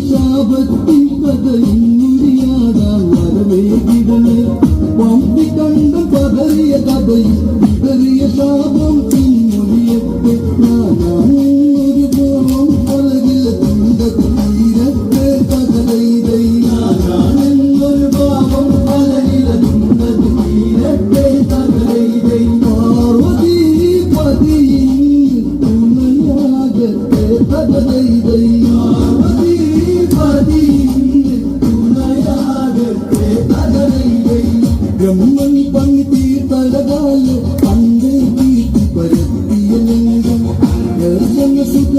ശാപത്തി കഥയുരിയാടാൻ വരവേകിടനെ പമ്പി കണ്ട പതറിയ കഥയിൽ വിതറിയ ശാപം പിൻമൊഴിയത്തെ ഞാനൊരു പോം പലകില തീരത്തെ കഥലൈതൈ ഞാനൊരു പാപം പലകില തീരത്തെ കഥലൈതൈ പാർവതി പതിയിൽ തുണയാകത്തെ കഥലൈതൈ ബ്രഹ്മണി പങ്കി തലകാല് പണ്ടേ പരത്തിയ സുഖ